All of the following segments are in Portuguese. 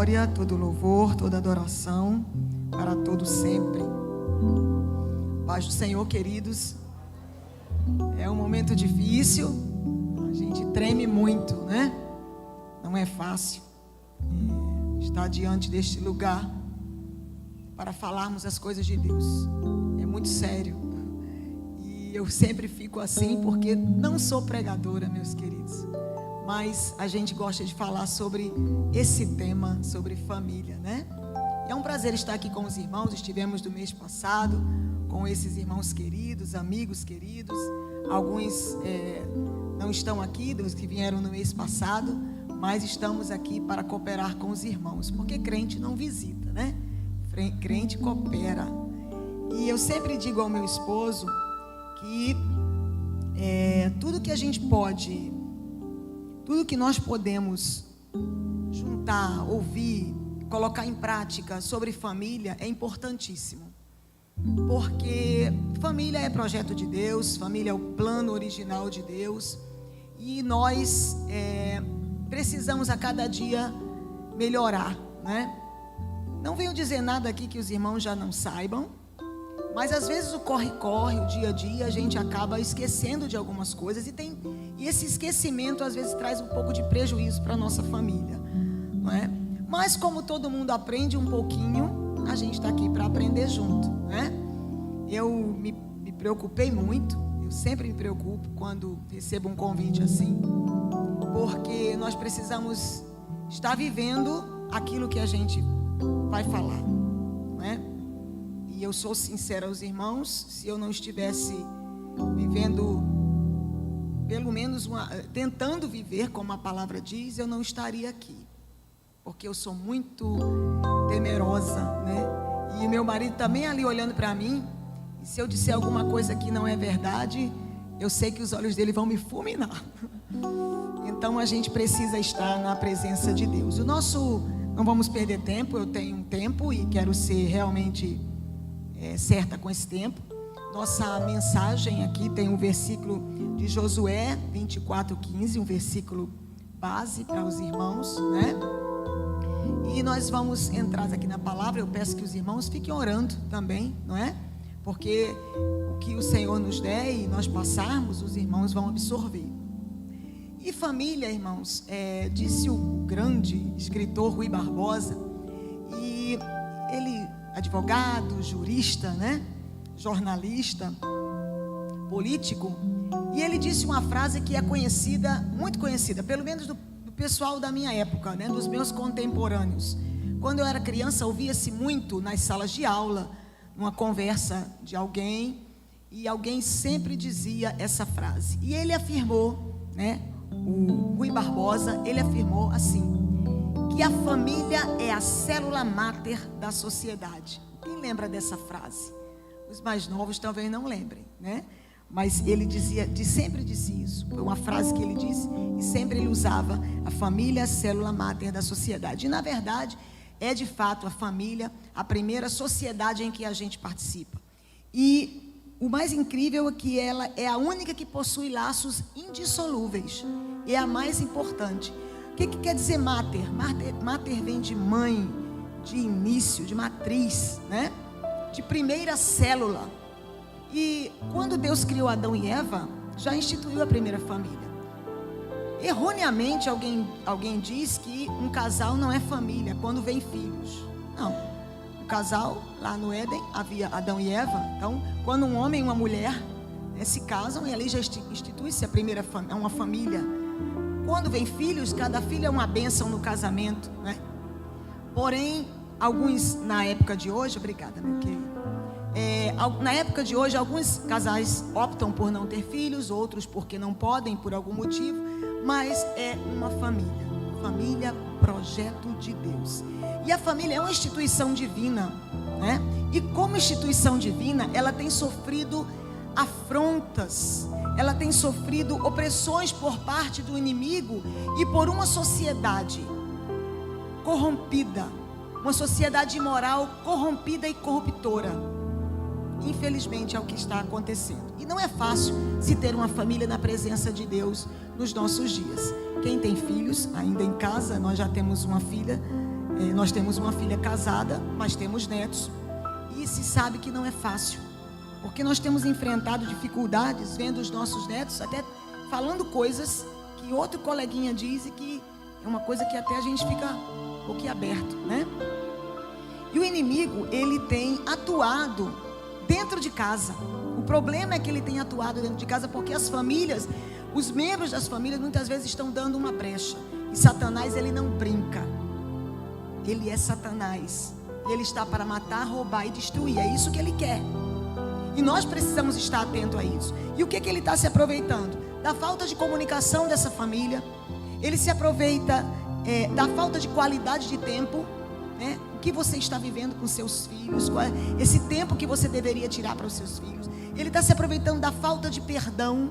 glória, todo louvor, toda adoração, para todo sempre. Paz do Senhor, queridos. É um momento difícil, a gente treme muito, né? Não é fácil estar diante deste lugar para falarmos as coisas de Deus. É muito sério. E eu sempre fico assim porque não sou pregadora, meus queridos. Mas a gente gosta de falar sobre esse tema, sobre família, né? E é um prazer estar aqui com os irmãos. Estivemos do mês passado com esses irmãos queridos, amigos queridos. Alguns não estão aqui, dos que vieram no mês passado, mas estamos aqui para cooperar com os irmãos, porque crente não visita, né? Crente coopera. E eu sempre digo ao meu esposo que tudo que a gente pode, tudo que nós podemos juntar, ouvir, colocar em prática sobre família é importantíssimo. Porque família é projeto de Deus, família é o plano original de Deus. E nós precisamos a cada dia melhorar, né? Não venho dizer nada aqui que os irmãos já não saibam. Mas às vezes o corre-corre, o dia a dia, a gente acaba esquecendo de algumas coisas. E esse esquecimento às vezes traz um pouco de prejuízo para a nossa família, não é? Mas como todo mundo aprende um pouquinho, a gente está aqui para aprender junto, né? Eu me preocupei muito, eu sempre me preocupo quando recebo um convite assim, porque nós precisamos estar vivendo aquilo que a gente vai falar, não é? E eu sou sincera aos irmãos, se eu não estivesse vivendo, pelo menos tentando viver como a palavra diz, eu não estaria aqui. Porque eu sou muito temerosa, né? E meu marido também ali olhando para mim, e se eu disser alguma coisa que não é verdade, eu sei que os olhos dele vão me fulminar. Então a gente precisa estar na presença de Deus. Não vamos perder tempo, eu tenho um tempo e quero ser realmente certa com esse tempo. Nossa mensagem aqui tem um versículo de Josué 24:15, um versículo base para os irmãos, né? E nós vamos entrar aqui na palavra. Eu peço que os irmãos fiquem orando também, não é? Porque o que o Senhor nos der e nós passarmos, os irmãos vão absorver. E família, irmãos, disse o grande escritor Rui Barbosa, e ele, advogado, jurista, né? Jornalista, político, e ele disse uma frase que é conhecida, muito conhecida, pelo menos do pessoal da minha época, né? Dos meus contemporâneos. Quando eu era criança, ouvia-se muito nas salas de aula, numa conversa de alguém, e alguém sempre dizia essa frase. E ele afirmou, né? O Rui Barbosa, ele afirmou assim, que a família é a célula máter da sociedade. Quem lembra dessa frase? Os mais novos talvez não lembrem, né? Mas ele sempre disse isso. Foi uma frase que ele disse e sempre ele usava: a família é a célula máter da sociedade. E na verdade, é de fato a família a primeira sociedade em que a gente participa. E o mais incrível é que ela é a única que possui laços indissolúveis. E é a mais importante. O que quer dizer máter? Máter vem de mãe, de início, de matriz, né? De primeira célula. E quando Deus criou Adão e Eva, já instituiu a primeira família. Erroneamente alguém diz que um casal não é família quando vem filhos. Não. O casal, lá no Éden, havia Adão e Eva. Então, quando um homem e uma mulher se casam, e ali já institui-se a primeira família, é uma família. Quando vem filhos, cada filho é uma bênção no casamento, né? Porém, alguns na época de hoje, obrigada, meu querido. Na época de hoje, alguns casais optam por não ter filhos, outros porque não podem por algum motivo, mas é uma família, projeto de Deus. E a família é uma instituição divina, né? E como instituição divina, ela tem sofrido afrontas, ela tem sofrido opressões por parte do inimigo e por uma sociedade corrompida, uma sociedade imoral, corrompida e corruptora. Infelizmente é o que está acontecendo. E não é fácil se ter uma família na presença de Deus nos nossos dias. Quem tem filhos ainda em casa, nós já temos uma filha Nós temos uma filha casada, mas temos netos. E se sabe que não é fácil, porque nós temos enfrentado dificuldades vendo os nossos netos até falando coisas que outro coleguinha diz e que é uma coisa que até a gente fica boquiaberto, né? E o inimigo, ele tem atuado dentro de casa. O problema é que ele tem atuado dentro de casa porque as famílias, os membros das famílias muitas vezes estão dando uma brecha. E Satanás, ele não brinca. Ele é Satanás. E ele está para matar, roubar e destruir. É isso que ele quer. E nós precisamos estar atentos a isso. E o que ele está se aproveitando? Da falta de comunicação dessa família. Ele se aproveita da falta de qualidade de tempo, né? O que você está vivendo com seus filhos, qual é esse tempo que você deveria tirar para os seus filhos. Ele está se aproveitando da falta de perdão,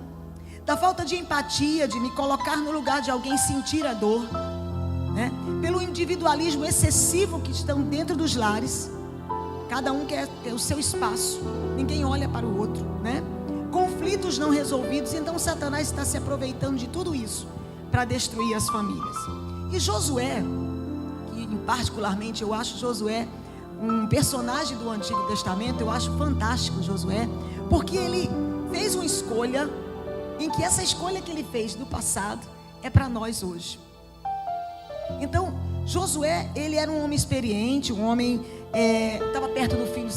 da falta de empatia, de me colocar no lugar de alguém sentir a dor, né? Pelo individualismo excessivo que estão dentro dos lares. Cada um quer ter o seu espaço, ninguém olha para o outro, né? Conflitos não resolvidos. Então Satanás está se aproveitando de tudo isso para destruir as famílias. E Josué, que particularmente eu acho Josué um personagem do Antigo Testamento, eu acho fantástico Josué, porque ele fez uma escolha, em que essa escolha que ele fez no passado é para nós hoje. Então Josué, ele era um homem experiente, um homem estava perto do fim,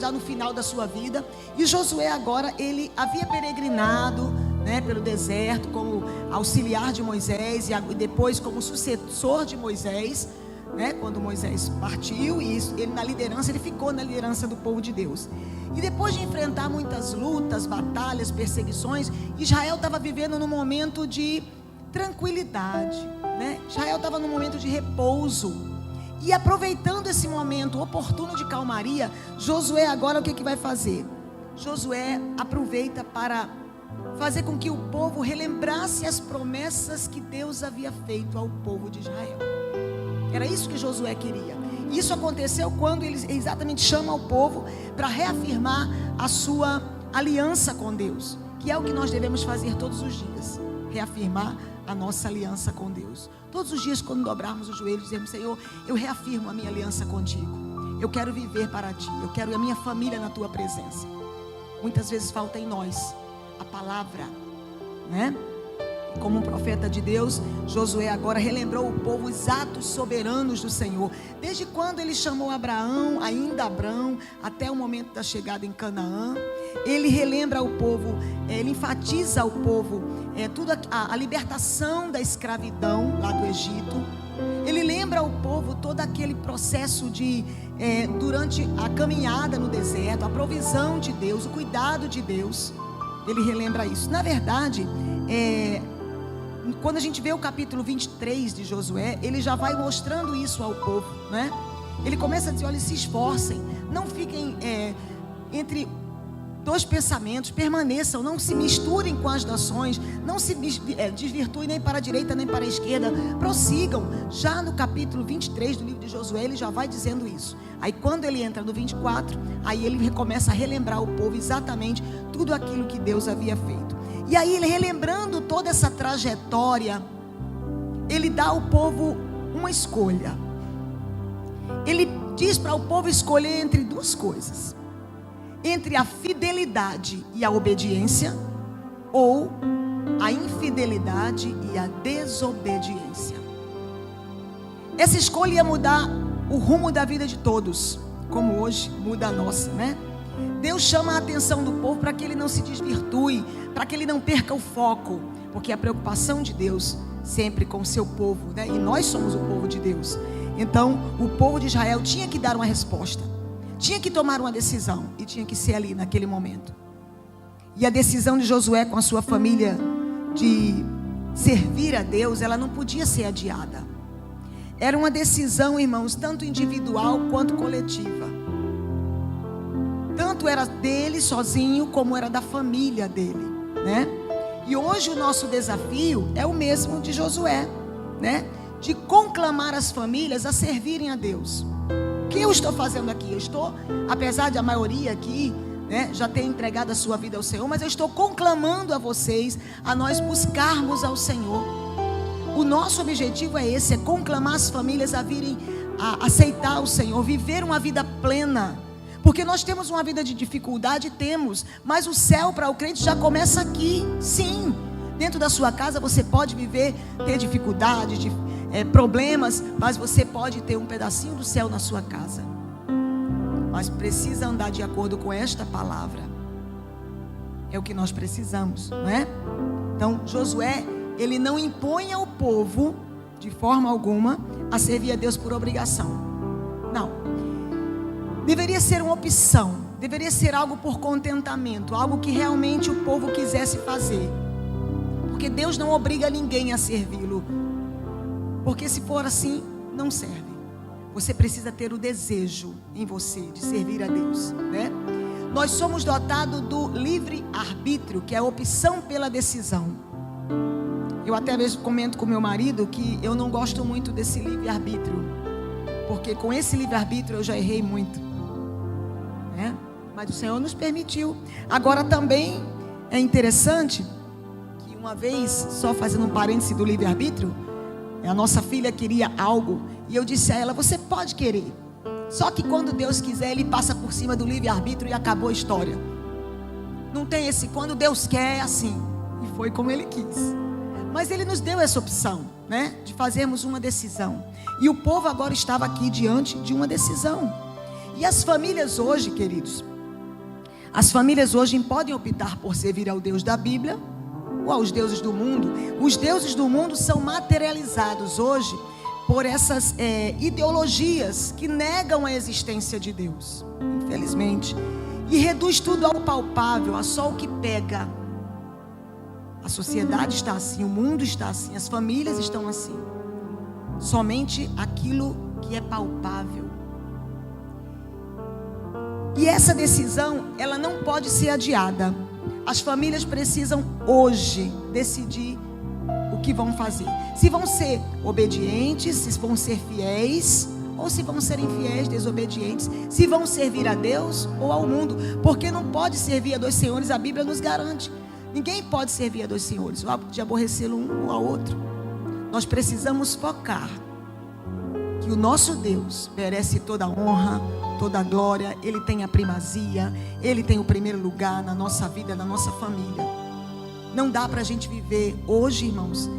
já no final da sua vida. E Josué agora, ele havia peregrinado, né, pelo deserto como auxiliar de Moisés e depois como sucessor de Moisés, né, quando Moisés partiu. E ele na liderança, ele ficou na liderança do povo de Deus. E depois de enfrentar muitas lutas, batalhas, perseguições, Israel estava vivendo num momento de tranquilidade, né? Israel estava num momento de repouso. E aproveitando esse momento oportuno de calmaria, Josué agora o que vai fazer? Josué aproveita para fazer com que o povo relembrasse as promessas que Deus havia feito ao povo de Israel. Era isso que Josué queria. Isso aconteceu quando ele exatamente chama o povo para reafirmar a sua aliança com Deus, que é o que nós devemos fazer todos os dias, reafirmar a nossa aliança com Deus. Todos os dias, quando dobrarmos os joelhos, dizemos: Senhor, eu reafirmo a minha aliança contigo. Eu quero viver para ti. Eu quero a minha família na tua presença. Muitas vezes falta em nós a palavra, né? Como um profeta de Deus, Josué agora relembrou o povo os atos soberanos do Senhor. Desde quando ele chamou Abraão, ainda Abrão, até o momento da chegada em Canaã. Ele relembra o povo, ele enfatiza ao povo toda a libertação da escravidão lá do Egito. Ele lembra ao povo todo aquele processo de durante a caminhada no deserto, a provisão de Deus, o cuidado de Deus. Ele relembra isso. Na verdade, quando a gente vê o capítulo 23 de Josué, ele já vai mostrando isso ao povo, né? Ele começa a dizer: olha, se esforcem, não fiquem entre dois pensamentos, permaneçam, não se misturem com as nações, não se desvirtuem nem para a direita nem para a esquerda, prossigam. Já no capítulo 23 do livro de Josué, ele já vai dizendo isso. Aí quando ele entra no 24, aí ele começa a relembrar ao povo exatamente tudo aquilo que Deus havia feito. E aí ele, relembrando toda essa trajetória, ele dá ao povo uma escolha. Ele diz para o povo escolher entre duas coisas: entre a fidelidade e a obediência, ou a infidelidade e a desobediência. Essa escolha ia mudar o rumo da vida de todos, como hoje muda a nossa, né? Deus chama a atenção do povo para que ele não se desvirtue, para que ele não perca o foco, porque a preocupação de Deus sempre com o seu povo, né? E nós somos o povo de Deus. Então o povo de Israel tinha que dar uma resposta, tinha que tomar uma decisão, e tinha que ser ali naquele momento. E a decisão de Josué com a sua família de servir a Deus, ela não podia ser adiada. Era uma decisão, irmãos, tanto individual quanto coletiva. Tanto era dele sozinho, como era da família dele, né? E hoje o nosso desafio é o mesmo de Josué, né? De conclamar as famílias a servirem a Deus. O que eu estou fazendo aqui? Eu estou, apesar de a maioria aqui, né, já ter entregado a sua vida ao Senhor, mas eu estou conclamando a vocês, a nós buscarmos ao Senhor. o nosso objetivo é esse, é conclamar as famílias a virem a aceitar o Senhor, viver uma vida plena. Porque nós temos uma vida de dificuldade, temos, mas o céu para o crente já começa aqui. Sim, dentro da sua casa você pode viver, ter dificuldade, problemas, mas você pode ter um pedacinho do céu na sua casa. Mas precisa andar de acordo com esta palavra. É o que nós precisamos, não é? Então Josué, ele não impõe ao povo de forma alguma a servir a Deus por obrigação. Não. Deveria ser uma opção, deveria ser algo por contentamento, algo que realmente o povo quisesse fazer. Porque Deus não obriga ninguém a servi-lo. Porque se for assim, não serve. Você precisa ter o desejo em você de servir a Deus, né? Nós somos dotados do livre-arbítrio, que é a opção pela decisão. Eu até mesmo comento com meu marido que eu não gosto muito desse livre-arbítrio, porque com esse livre-arbítrio eu já errei muito, né? Mas o Senhor nos permitiu. Agora também é interessante que uma vez, só fazendo um parêntese do livre-arbítrio, a nossa filha queria algo e eu disse a ela: você pode querer, só que quando Deus quiser, Ele passa por cima do livre-arbítrio e acabou a história. Não tem esse quando Deus quer, é assim. E foi como Ele quis. Mas Ele nos deu essa opção, né? De fazermos uma decisão. E o povo agora estava aqui diante de uma decisão. E as famílias hoje, queridos, as famílias hoje podem optar por servir ao Deus da Bíblia ou aos deuses do mundo. Os deuses do mundo são materializados hoje por essas ideologias que negam a existência de Deus, infelizmente, e reduz tudo ao palpável, a só o que pega. A sociedade está assim, o mundo está assim, as famílias estão assim. Somente aquilo que é palpável. E essa decisão, ela não pode ser adiada. As famílias precisam hoje decidir o que vão fazer. Se vão ser obedientes, se vão ser fiéis, ou se vão ser infiéis, desobedientes. Se vão servir a Deus ou ao mundo. Porque não pode servir a dois senhores, a Bíblia nos garante. Ninguém pode servir a dois senhores, de aborrecê-lo um ao outro. Nós precisamos focar que o nosso Deus merece toda a honra, toda a glória. Ele tem a primazia, Ele tem o primeiro lugar na nossa vida, na nossa família. Não dá para a gente viver hoje, irmãos.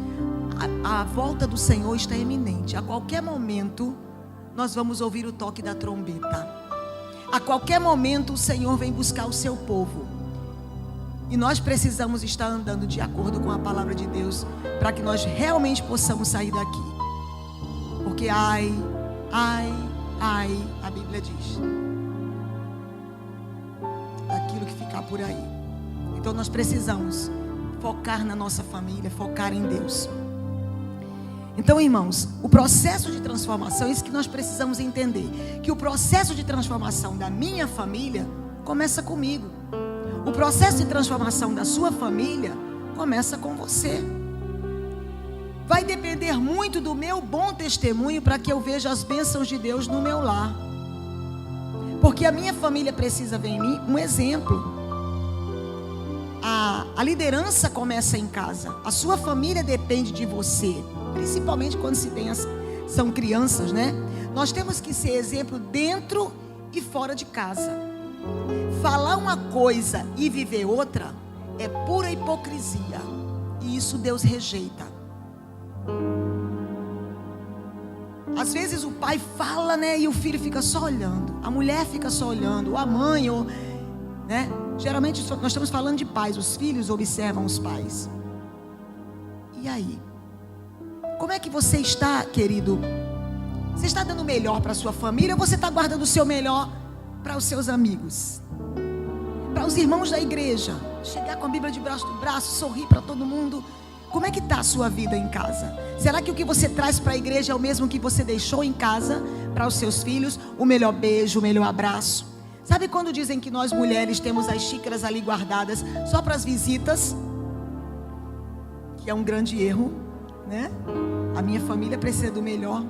A volta do Senhor está iminente. A qualquer momento nós vamos ouvir o toque da trombeta. A qualquer momento o Senhor vem buscar o seu povo. E nós precisamos estar andando de acordo com a palavra de Deus, para que nós realmente possamos sair daqui. Porque ai, a Bíblia diz, daquilo que ficar por aí. Então nós precisamos focar na nossa família, focar em Deus. Então, irmãos, o processo de transformação, é isso que nós precisamos entender, que o processo de transformação da minha família começa comigo. O processo de transformação da sua família começa com você. Vai depender muito do meu bom testemunho para que eu veja as bênçãos de Deus no meu lar. Porque a minha família precisa ver em mim um exemplo. A liderança começa em casa. A sua família depende de você. Principalmente quando são crianças, né? Nós temos que ser exemplo dentro e fora de casa. Falar uma coisa e viver outra é pura hipocrisia. E isso Deus rejeita. Às vezes o pai fala, né? E o filho fica só olhando. A mulher fica só olhando. Ou a mãe, né? Geralmente nós estamos falando de pais. Os filhos observam os pais. E aí? Como é que você está, querido? Você está dando o melhor para a sua família ou você está guardando o seu melhor para os seus amigos? Para os irmãos da igreja? Chegar com a Bíblia debaixo do braço, sorrir para todo mundo? Como é que está a sua vida em casa? Será que o que você traz para a igreja é o mesmo que você deixou em casa para os seus filhos? O melhor beijo, o melhor abraço? Sabe quando dizem que nós mulheres temos as xícaras ali guardadas só para as visitas? Que é um grande erro, né? A minha família precisa do melhor.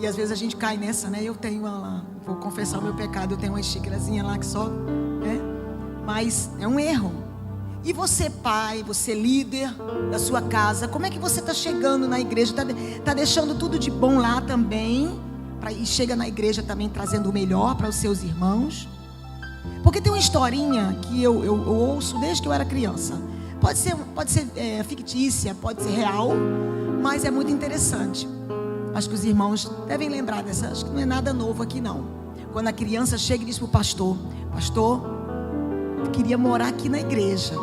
E às vezes a gente cai nessa, né? Eu tenho lá, vou confessar o meu pecado, eu tenho uma xícarazinha lá que só, né? Mas é um erro. E você, pai, você líder da sua casa, como é que você está chegando na igreja? Está deixando tudo de bom lá também? E chega na igreja também trazendo o melhor para os seus irmãos? Porque tem uma historinha que eu ouço desde que eu era criança. Pode ser fictícia, pode ser real, mas é muito interessante. Acho que os irmãos devem lembrar dessa. Acho que não é nada novo aqui não. Quando a criança chega e diz para o pastor: pastor, eu queria morar aqui na igreja.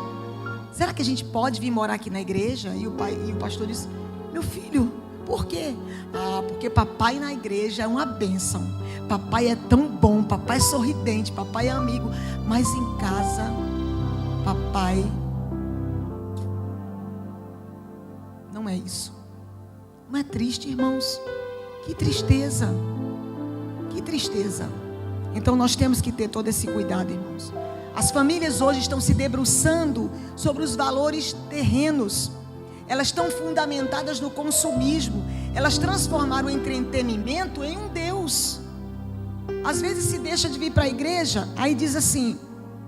Será que a gente pode vir morar aqui na igreja? E o pastor diz: meu filho, por quê? Porque papai na igreja é uma bênção. Papai é tão bom, papai é sorridente, papai é amigo. Mas em casa, papai não é isso. Não é triste, irmãos? Que tristeza. Que tristeza. Então nós temos que ter todo esse cuidado, irmãos. As famílias hoje estão se debruçando sobre os valores terrenos. Elas estão fundamentadas no consumismo. Elas transformaram o entretenimento em um Deus. Às vezes se deixa de vir para a igreja, aí diz assim: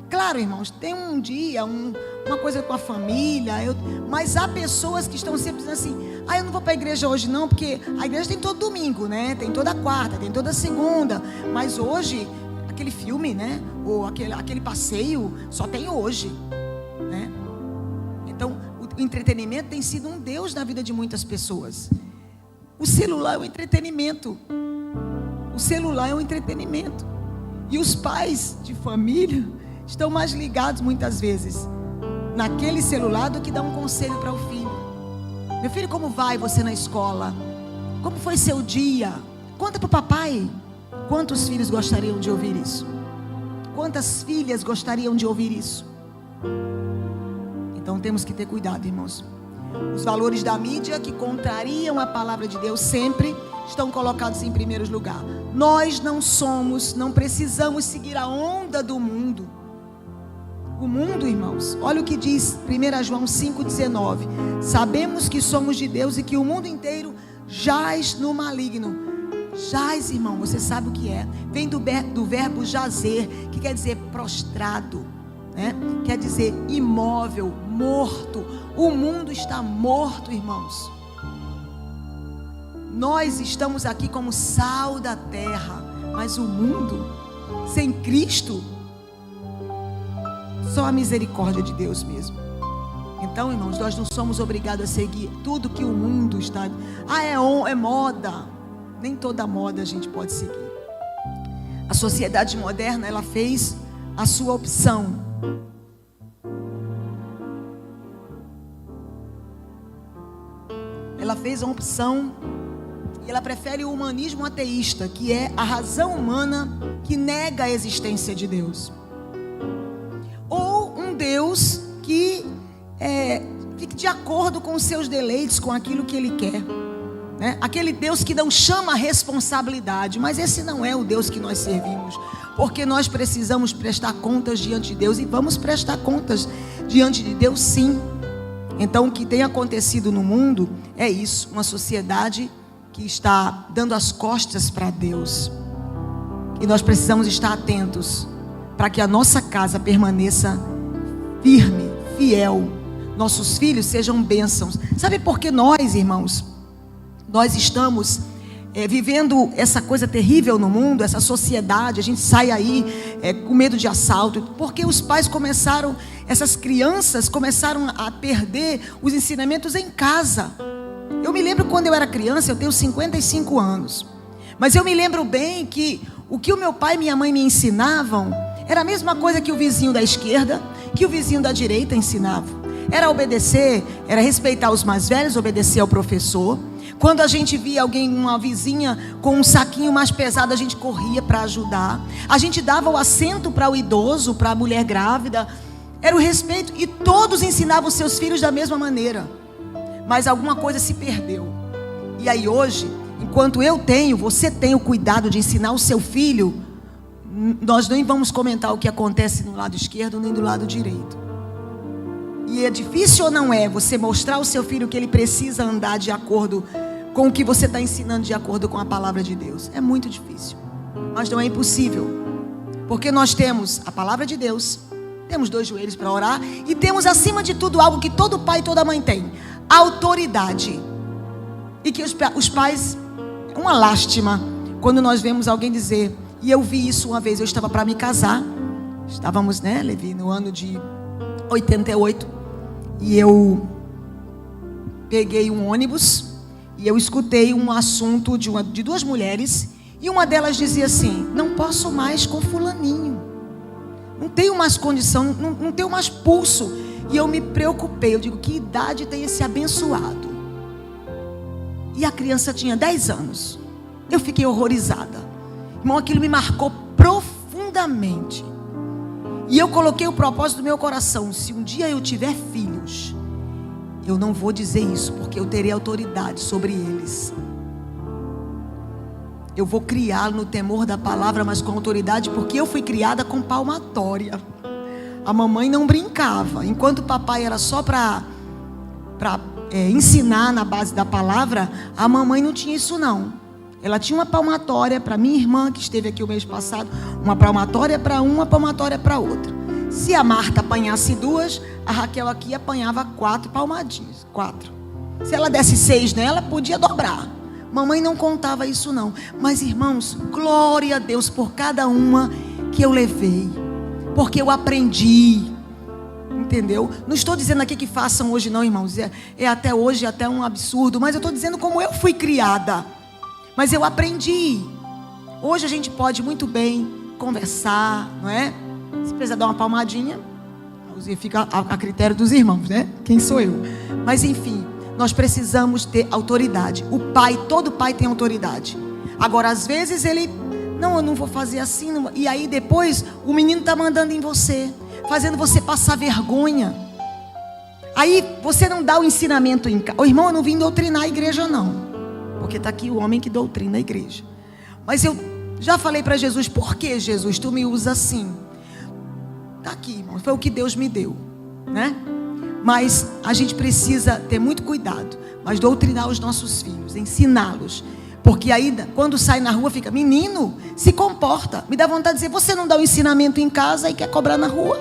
claro, irmãos, tem um dia, uma coisa com a família, mas há pessoas que estão sempre dizendo assim: eu não vou para a igreja hoje não, porque a igreja tem todo domingo, né? Tem toda quarta, tem toda segunda, mas hoje, aquele filme, né? Ou aquele passeio, só tem hoje, né? Então, o entretenimento tem sido um Deus na vida de muitas pessoas. O celular é um entretenimento. O celular é um entretenimento. E os pais de família estão mais ligados muitas vezes naquele celular do que dar um conselho para o filho. Meu filho, como vai você na escola? Como foi seu dia? Conta para o papai. Quantos filhos gostariam de ouvir isso? Quantas filhas gostariam de ouvir isso? Então temos que ter cuidado, irmãos. Os valores da mídia que contrariam a palavra de Deus sempre estão colocados em primeiro lugar. Nós não precisamos seguir a onda do mundo. O mundo, irmãos, olha o que diz 1 João 5,19. Sabemos que somos de Deus e que o mundo inteiro jaz no maligno. Jaz, irmão, você sabe o que é? Vem do verbo jazer, que quer dizer prostrado, né? Quer dizer imóvel, morto. O mundo está morto, irmãos. Nós estamos aqui como sal da terra, mas o mundo, sem Cristo, só a misericórdia de Deus mesmo. Então, irmãos, nós não somos obrigados a seguir tudo que o mundo está. É moda. Nem toda moda a gente pode seguir. A sociedade moderna, ela fez a sua opção. Ela fez uma opção e ela prefere o humanismo ateísta, que é a razão humana que nega a existência de Deus. Ou um Deus que fique de acordo com os seus deleites, com aquilo que Ele quer, né? Aquele Deus que não chama a responsabilidade. Mas esse não é o Deus que nós servimos, porque nós precisamos prestar contas diante de Deus, e vamos prestar contas diante de Deus, sim. Então o que tem acontecido no mundo é isso, uma sociedade que está dando as costas para Deus, e nós precisamos estar atentos para que a nossa casa permaneça firme, fiel, nossos filhos sejam bênçãos. Sabe por que nós, irmãos, nós estamos vivendo essa coisa terrível no mundo, essa sociedade? A gente sai aí com medo de assalto, porque os pais essas crianças começaram a perder os ensinamentos em casa. Eu me lembro quando eu era criança, eu tenho 55 anos, mas eu me lembro bem que o que o meu pai e minha mãe me ensinavam era a mesma coisa que o vizinho da esquerda, que o vizinho da direita ensinava. Era obedecer, era respeitar os mais velhos, obedecer ao professor. Quando a gente via uma vizinha com um saquinho mais pesado, a gente corria para ajudar. A gente dava o assento para o idoso, para a mulher grávida. Era o respeito, e todos ensinavam os seus filhos da mesma maneira. Mas alguma coisa se perdeu. E aí hoje, enquanto você tem o cuidado de ensinar o seu filho, nós nem vamos comentar o que acontece no lado esquerdo nem do lado direito. E é difícil ou não é você mostrar ao seu filho que ele precisa andar de acordo com o que você está ensinando, de acordo com a palavra de Deus? É muito difícil, mas não é impossível, porque nós temos a palavra de Deus, Temos 2 joelhos para orar. E temos, acima de tudo, algo que todo pai e toda mãe tem: autoridade. E que os pais, é uma lástima quando nós vemos alguém dizer. E eu vi isso uma vez, eu estava para me casar. Estávamos, Levi, no ano de 88. E eu peguei um ônibus e eu escutei um assunto de 2 mulheres. E uma delas dizia assim: não posso mais com fulaninho, não tenho mais condição, não tenho mais pulso. E eu me preocupei, eu digo, que idade tem esse abençoado? E a criança tinha 10 anos. Eu fiquei horrorizada. Irmão, aquilo me marcou profundamente. E eu coloquei o propósito do meu coração: se um dia eu tiver filhos, eu não vou dizer isso, porque eu terei autoridade sobre eles. Eu vou criá-lo no temor da palavra, mas com autoridade, porque eu fui criada com palmatória. A mamãe não brincava. Enquanto o papai era só para ensinar na base da palavra, a mamãe não tinha isso não. Ela tinha uma palmatória para minha irmã, que esteve aqui o mês passado, uma palmatória para uma palmatória para outra. Se a Marta apanhasse 2, a Raquel aqui apanhava 4 palmadinhas. 4. Se ela desse 6 nela, podia dobrar. Mamãe não contava isso não. Mas, irmãos, glória a Deus por cada uma que eu levei, porque eu aprendi. Entendeu? Não estou dizendo aqui que façam hoje não, irmãos. É até hoje até um absurdo. Mas eu estou dizendo como eu fui criada. Mas eu aprendi. Hoje a gente pode muito bem conversar, não é? Se precisar dar uma palmadinha, fica a critério dos irmãos, né? Quem sou eu? Mas enfim, nós precisamos ter autoridade. Todo pai tem autoridade. Agora, às vezes ele, não, eu não vou fazer assim. Não. E aí depois o menino está mandando em você, fazendo você passar vergonha. Aí você não dá o ensinamento em casa. Irmão, eu não vim doutrinar a igreja não, porque está aqui o homem que doutrina a igreja. Mas eu já falei para Jesus: por que, Jesus, tu me usa assim? Está aqui, irmão, foi o que Deus me deu, né? Mas a gente precisa ter muito cuidado, mas doutrinar os nossos filhos, ensiná-los. Porque aí, quando sai na rua, fica: menino, se comporta. Me dá vontade de dizer: você não dá o ensinamento em casa e quer cobrar na rua?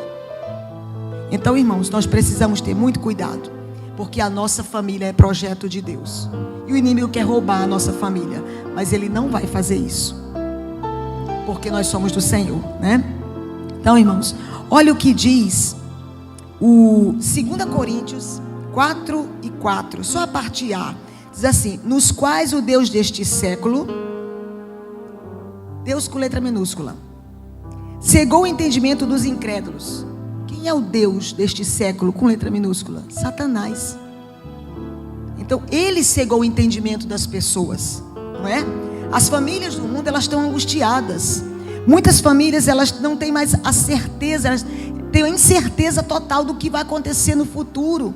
Então, irmãos, nós precisamos ter muito cuidado, porque a nossa família é projeto de Deus. E o inimigo quer roubar a nossa família, mas ele não vai fazer isso, porque nós somos do Senhor, né? Então, irmãos, olha o que diz o 2 Coríntios 4:4, só a parte A. Diz assim: nos quais o Deus deste século, Deus com letra minúscula, cegou o entendimento dos incrédulos. Quem é o Deus deste século com letra minúscula? Satanás. Então ele cegou o entendimento das pessoas, não é? As famílias do mundo, elas estão angustiadas. Muitas famílias, elas não têm mais a certeza, elas têm a incerteza total do que vai acontecer no futuro,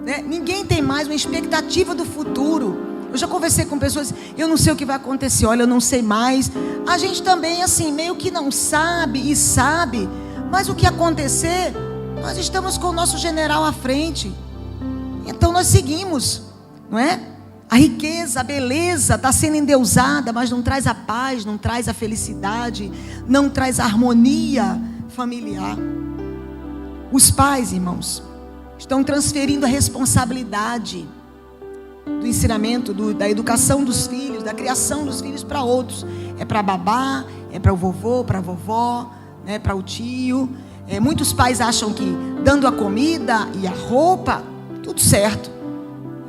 né? Ninguém tem mais uma expectativa do futuro. Eu já conversei com pessoas: eu não sei o que vai acontecer, olha, eu não sei mais. A gente também, assim, meio que não sabe e sabe, mas o que acontecer, nós estamos com o nosso general à frente. Então nós seguimos, não é? A riqueza, a beleza está sendo endeusada, mas não traz a paz, não traz a felicidade, não traz a harmonia familiar. Os pais, irmãos, estão transferindo a responsabilidade do ensinamento, da educação dos filhos, da criação dos filhos para outros. É para babá, é para o vovô, para a vovó, né, para o tio. Muitos pais acham que dando a comida e a roupa, tudo certo.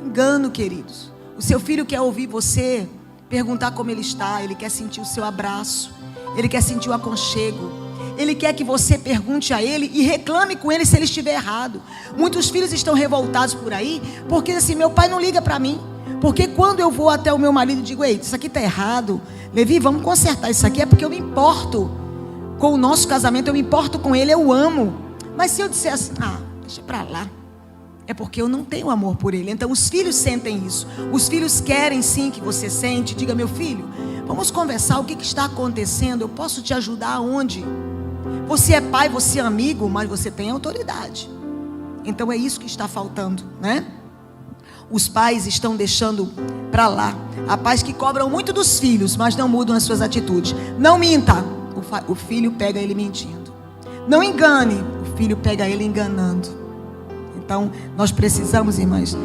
Engano, queridos. O seu filho quer ouvir você perguntar como ele está, ele quer sentir o seu abraço, ele quer sentir o aconchego, ele quer que você pergunte a ele e reclame com ele se ele estiver errado. Muitos filhos estão revoltados por aí, porque assim: meu pai não liga para mim, porque quando eu vou até o meu marido e digo: ei, isso aqui está errado, Levi, vamos consertar isso aqui, é porque eu me importo com o nosso casamento, eu me importo com ele, eu amo. Mas se eu disser assim: deixa para lá, é porque eu não tenho amor por ele. Então os filhos sentem isso. Os filhos querem sim que você sente. Diga: meu filho, vamos conversar, o que está acontecendo? Eu posso te ajudar aonde? Você é pai, você é amigo, mas você tem autoridade. Então é isso que está faltando, né? Os pais estão deixando para lá. Há pais que cobram muito dos filhos, mas não mudam as suas atitudes. Não minta, o filho pega ele mentindo. Não engane, o filho pega ele enganando. Então, nós precisamos, irmãs,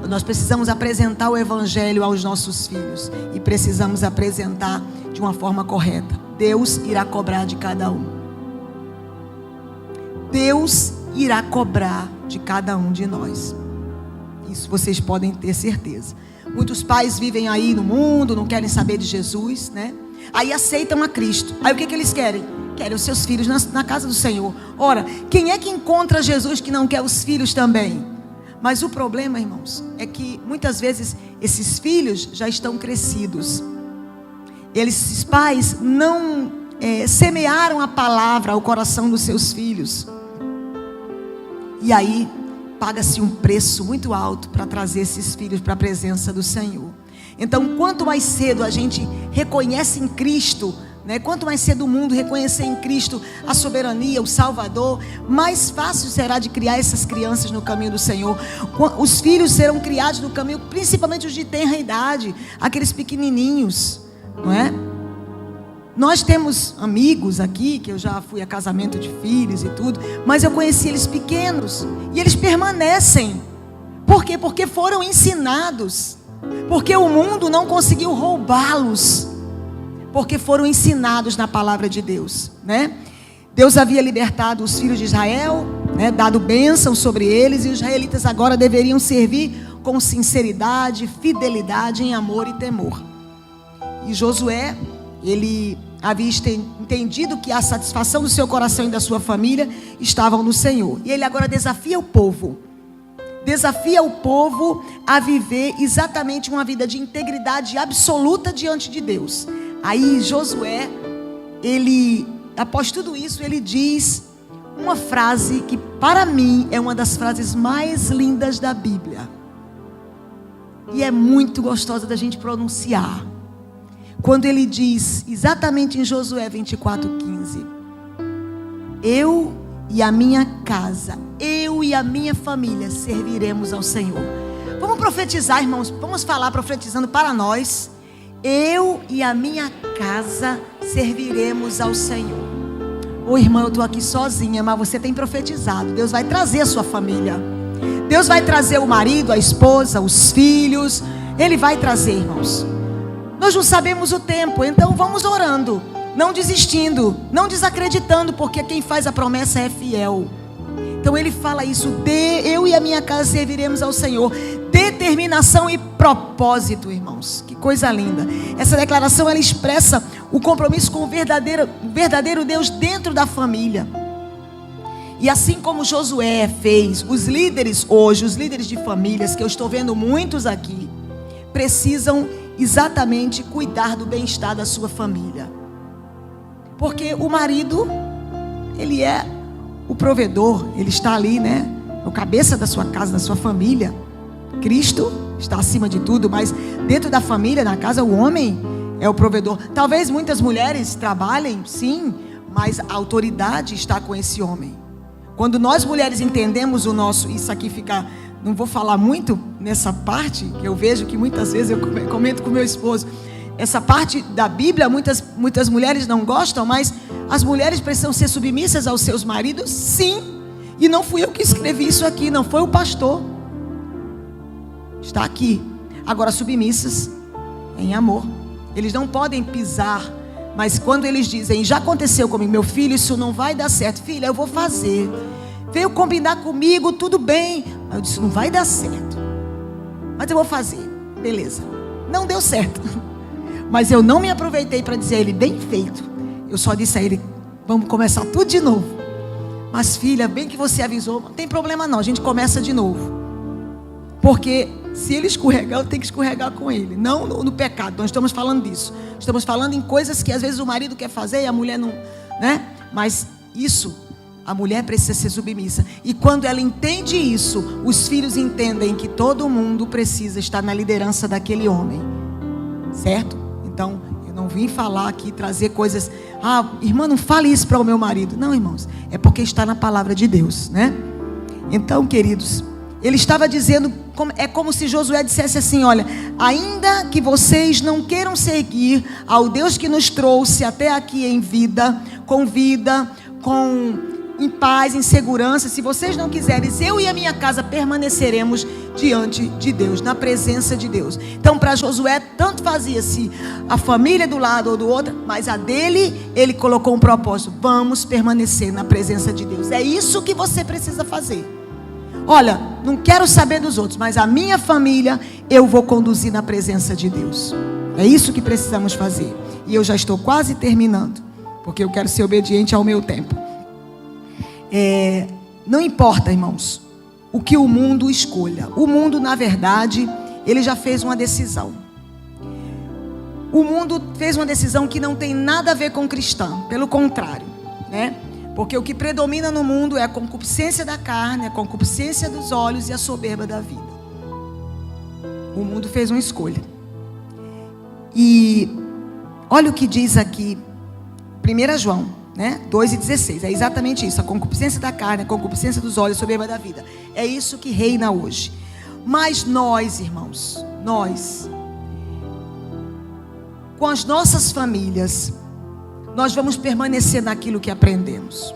nós precisamos apresentar o evangelho aos nossos filhos. E precisamos apresentar de uma forma correta. Deus irá cobrar de cada um. Deus irá cobrar de cada um de nós. Isso vocês podem ter certeza. Muitos pais vivem aí no mundo, não querem saber de Jesus, né? Aí aceitam a Cristo. Aí o que eles querem? Querem os seus filhos na casa do Senhor. Ora, quem é que encontra Jesus que não quer os filhos também? Mas o problema, irmãos, é que muitas vezes esses filhos já estão crescidos. Esses pais não semearam a palavra ao coração dos seus filhos. E aí paga-se um preço muito alto para trazer esses filhos para a presença do Senhor. Então, quanto mais cedo a gente reconhece em Cristo, né? Quanto mais cedo o mundo reconhecer em Cristo a soberania, o Salvador, mais fácil será de criar essas crianças no caminho do Senhor. Os filhos serão criados no caminho, principalmente os de tenra idade, aqueles pequenininhos, não é? Nós temos amigos aqui, que eu já fui a casamento de filhos e tudo, mas eu conheci eles pequenos, e eles permanecem. Por quê? Porque foram ensinados, porque o mundo não conseguiu roubá-los, porque foram ensinados na palavra de Deus, né? Deus havia libertado os filhos de Israel, né? Dado bênção sobre eles, e os israelitas agora deveriam servir com sinceridade, fidelidade, em amor e temor. E Josué, ele havia entendido que a satisfação do seu coração e da sua família estavam no Senhor. E ele agora desafia o povo. Desafia o povo a viver exatamente uma vida de integridade absoluta diante de Deus. Aí Josué, ele, após tudo isso, ele diz uma frase que para mim é uma das frases mais lindas da Bíblia. E é muito gostosa da gente pronunciar. Quando ele diz, exatamente em Josué 24:15, eu e a minha casa, eu e a minha família serviremos ao Senhor. Vamos profetizar, irmãos, vamos falar profetizando para nós. Eu e a minha casa serviremos ao Senhor. Ô irmã, eu estou aqui sozinha, mas você tem profetizado. Deus vai trazer a sua família. Deus vai trazer o marido, a esposa, os filhos. Ele vai trazer, irmãos. Nós não sabemos o tempo, então vamos orando, não desistindo, não desacreditando, porque quem faz a promessa é fiel. Então ele fala isso, eu e a minha casa serviremos ao Senhor. Determinação e propósito, irmãos, que coisa linda. Essa declaração, ela expressa o compromisso com o verdadeiro Deus dentro da família. E assim como Josué fez, os líderes hoje, os líderes de famílias, que eu estou vendo muitos aqui, precisam exatamente cuidar do bem-estar da sua família. Porque o marido, ele é o provedor, ele está ali, né? O cabeça da sua casa, da sua família. Cristo está acima de tudo, mas dentro da família, na casa, o homem é o provedor. Talvez muitas mulheres trabalhem, sim, mas a autoridade está com esse homem. Quando nós mulheres entendemos o nosso, isso aqui fica, não vou falar muito nessa parte, que eu vejo que muitas vezes eu comento com meu esposo, essa parte da Bíblia, muitas mulheres não gostam, mas as mulheres precisam ser submissas aos seus maridos, sim. E não fui eu que escrevi isso aqui, não foi o pastor. Está aqui. Agora, submissas em amor. Eles não podem pisar, mas quando eles dizem, já aconteceu comigo, meu filho, isso não vai dar certo. Filha, eu vou fazer. Veio combinar comigo, tudo bem. Eu disse, não vai dar certo, mas eu vou fazer. Beleza. Não deu certo. Mas eu não me aproveitei para dizer a ele, bem feito. Eu só disse a ele, vamos começar tudo de novo. Mas filha, bem que você avisou, não tem problema não, a gente começa de novo. Porque se ele escorregar, eu tenho que escorregar com ele. Não no pecado, nós estamos falando disso. Estamos falando em coisas que às vezes o marido quer fazer e a mulher não, né? Mas isso, a mulher precisa ser submissa. E quando ela entende isso, os filhos entendem que todo mundo precisa estar na liderança daquele homem. Certo? Então, eu não vim falar aqui, trazer coisas, irmã, não fale isso para o meu marido. Não, irmãos, é porque está na palavra de Deus, né? Então, queridos, ele estava dizendo, é como se Josué dissesse assim, olha, ainda que vocês não queiram seguir ao Deus que nos trouxe até aqui em vida, com em paz, em segurança. Se vocês não quiserem, eu e a minha casa permaneceremos diante de Deus, na presença de Deus. Então, para Josué, tanto fazia-se a família do lado ou do outro, mas a dele, ele colocou um propósito: vamos permanecer na presença de Deus. É isso que você precisa fazer. Olha, não quero saber dos outros, mas a minha família eu vou conduzir na presença de Deus. É isso que precisamos fazer. E eu já estou quase terminando, porque eu quero ser obediente ao meu tempo. Não importa, irmãos, o que o mundo escolha. O mundo, na verdade, ele já fez uma decisão. O mundo fez uma decisão que não tem nada a ver com cristão. Pelo contrário, né? Porque o que predomina no mundo é a concupiscência da carne, a concupiscência dos olhos e a soberba da vida. O mundo fez uma escolha. E olha o que diz aqui 1 João, né? 2:16. É exatamente isso. A concupiscência da carne, a concupiscência dos olhos, a soberba da vida. É isso que reina hoje. Mas nós, irmãos, nós, com as nossas famílias, nós vamos permanecer naquilo que aprendemos.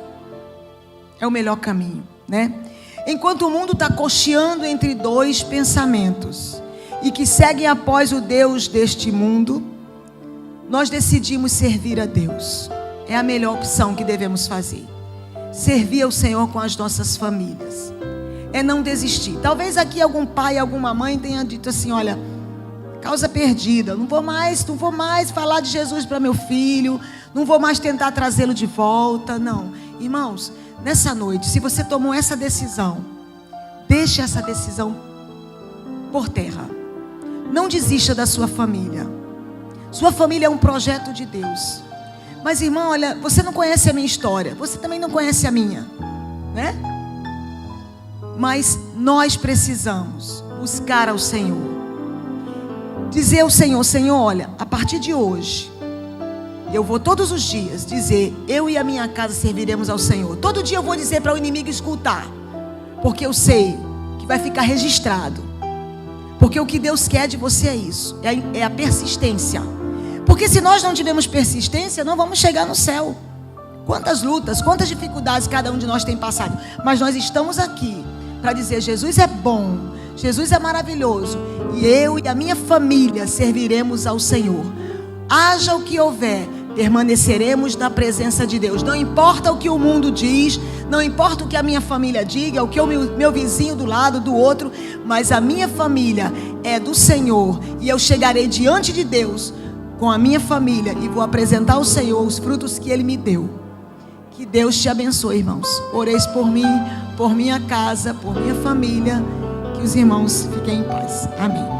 É o melhor caminho, né? Enquanto o mundo está cocheando entre dois pensamentos e que seguem após o Deus deste mundo, nós decidimos servir a Deus. É a melhor opção que devemos fazer. Servir ao Senhor com as nossas famílias. É não desistir. Talvez aqui algum pai, alguma mãe tenha dito assim: olha, causa perdida, não vou mais falar de Jesus para meu filho, não vou mais tentar trazê-lo de volta. Não, irmãos, nessa noite, se você tomou essa decisão, deixe essa decisão por terra. Não desista da sua família. Sua família é um projeto de Deus. Mas, irmão, olha, você não conhece a minha história, você também não conhece a minha, né? Mas nós precisamos buscar ao Senhor. Dizer ao Senhor: Senhor, olha, a partir de hoje, eu vou todos os dias dizer: eu e a minha casa serviremos ao Senhor. Todo dia eu vou dizer para o inimigo escutar, porque eu sei que vai ficar registrado. Porque o que Deus quer de você é isso, é a persistência. Porque se nós não tivermos persistência, não vamos chegar no céu. Quantas lutas, quantas dificuldades cada um de nós tem passado. Mas nós estamos aqui para dizer: Jesus é bom, Jesus é maravilhoso, e eu e a minha família serviremos ao Senhor. Haja o que houver, permaneceremos na presença de Deus. Não importa o que o mundo diz, não importa o que a minha família diga, o que o meu vizinho do lado, do outro, mas a minha família é do Senhor, e eu chegarei diante de Deus com a minha família e vou apresentar ao Senhor os frutos que Ele me deu. Que Deus te abençoe, irmãos. Oreis por mim, por minha casa, por minha família. Que os irmãos fiquem em paz. Amém.